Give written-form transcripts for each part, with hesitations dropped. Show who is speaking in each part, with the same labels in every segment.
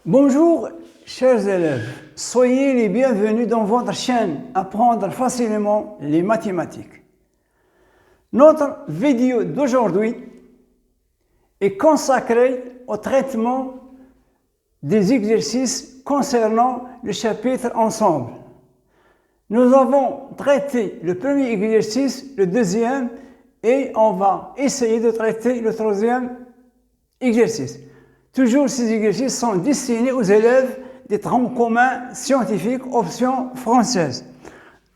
Speaker 1: Bonjour, chers élèves. Soyez les bienvenus dans votre chaîne Apprendre facilement les mathématiques. Notre vidéo d'aujourd'hui est consacrée au traitement des exercices concernant le chapitre ensemble. Nous avons traité le premier exercice, le deuxième, et on va essayer de traiter le troisième exercice. Toujours ces exercices sont destinés aux élèves des troncs communs scientifiques option française.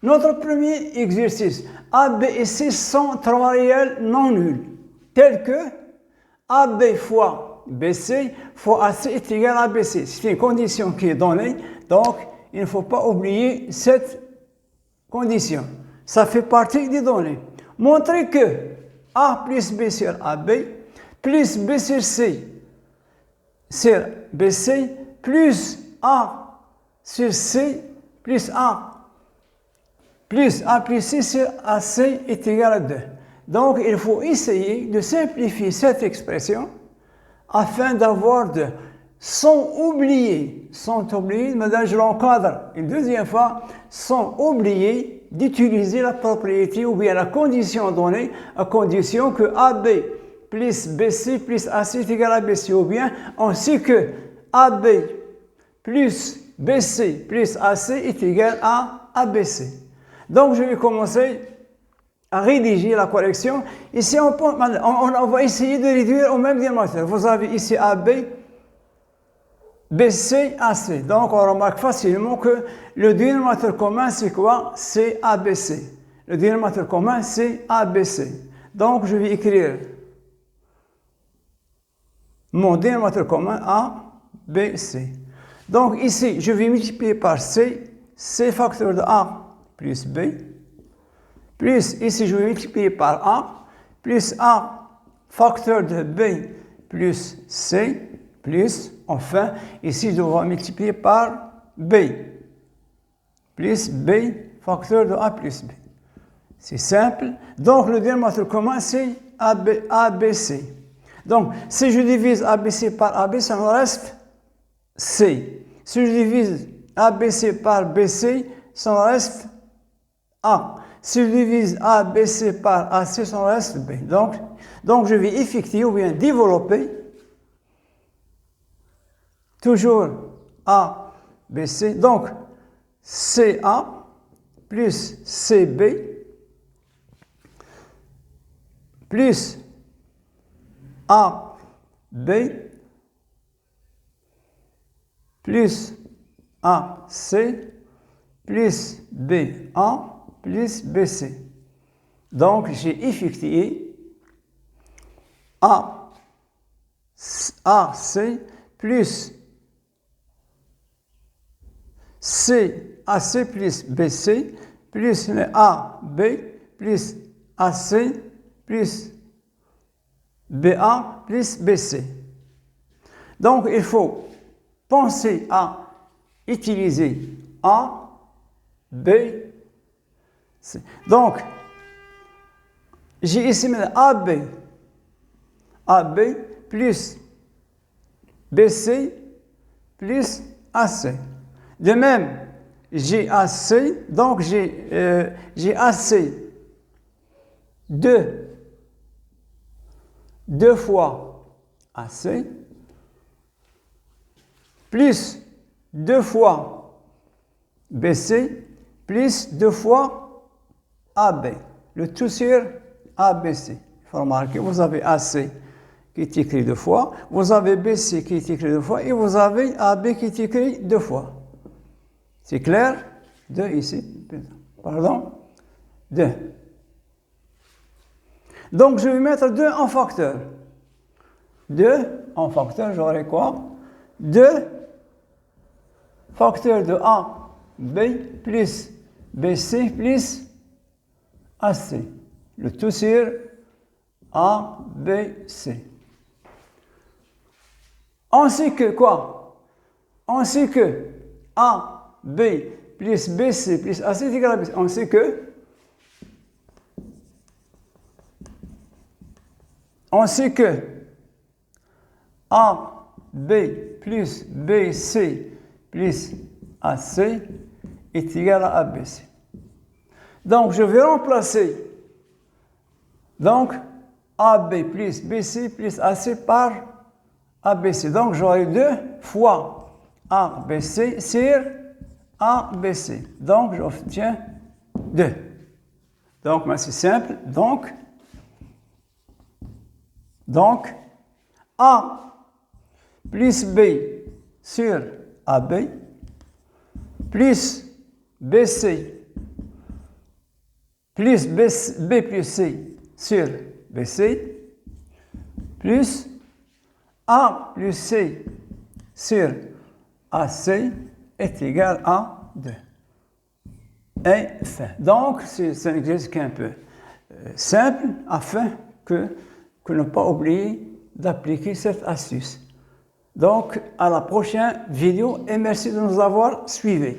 Speaker 1: Notre premier exercice, A, B et C sont trois réels non nuls, tels que AB fois BC fois AC est égal à ABC. C'est une condition qui est donnée, donc il ne faut pas oublier cette condition. Ça fait partie des données. Montrer que A plus B sur AB plus B sur C sur BC plus A sur C plus A plus C sur AC est égal à 2. Donc, il faut essayer de simplifier cette expression afin d'avoir 2. Sans oublier, maintenant je l'encadre une deuxième fois, sans oublier d'utiliser la propriété ou bien la condition donnée, à condition que AB plus BC plus AC est égal à BC, ou bien ainsi que AB plus BC plus AC est égal à ABC. Donc, je vais commencer à rédiger la correction. Ici, on va essayer de réduire au même dénominateur. Vous avez ici AB, BC, AC. Donc, on remarque facilement que le dénominateur commun, c'est quoi? C'est ABC. Le dénominateur commun, c'est ABC. Donc, je vais écrire mon dénominateur commun ABC. Donc, ici, je vais multiplier par C, C facteur de A plus B, plus, ici, je vais multiplier par A, plus A facteur de B plus C, plus, enfin, ici, je dois multiplier par B, plus B facteur de A plus B. C'est simple. Donc, le dénominateur commun, c'est ABC. Donc, si je divise ABC par AB, ça me reste C. Si je divise ABC par BC, ça me reste A. Si je divise ABC par AC, ça me reste B. Donc je vais effectuer ou bien développer toujours A, BC. Donc, CA plus CB plus AB plus AC plus BA plus BC. Donc, j'ai effectué AC plus CAC plus BC plus le AB plus AC plus BA plus BC. Donc, il faut penser à utiliser A, B, C. Donc, j'ai ici maintenant AB plus BC plus AC. De même, j'ai AC, donc j'ai AC 2 fois AC plus 2 fois BC plus 2 fois AB. Le tout sur ABC. Il faut remarquer, vous avez AC qui est écrit 2 fois, vous avez BC qui est écrit 2 fois et vous avez AB qui est écrit 2 fois. C'est clair? 2 ici. Pardon? 2. Donc, je vais mettre 2 en facteur. 2 en facteur, j'aurai quoi? 2 facteur de A, B plus BC plus AC. Le tout sur A, B, C. Ainsi que quoi? Ainsi que A, B plus BC plus AC est égal à BC. Ainsi que A, B plus BC plus AC est égal à ABC. Donc, je vais remplacer donc AB plus BC plus AC par ABC. Donc, j'aurai 2 fois ABC sur ABC. Donc, j'obtiens 2. Donc, c'est simple. Donc, A plus B sur AB plus BC plus B plus C sur BC plus A plus C sur AC est égal à 2. Et fin. Donc, c'est un exercice qui est un peu simple afin que ne pas oublier d'appliquer cette astuce. Donc, à la prochaine vidéo et merci de nous avoir suivis.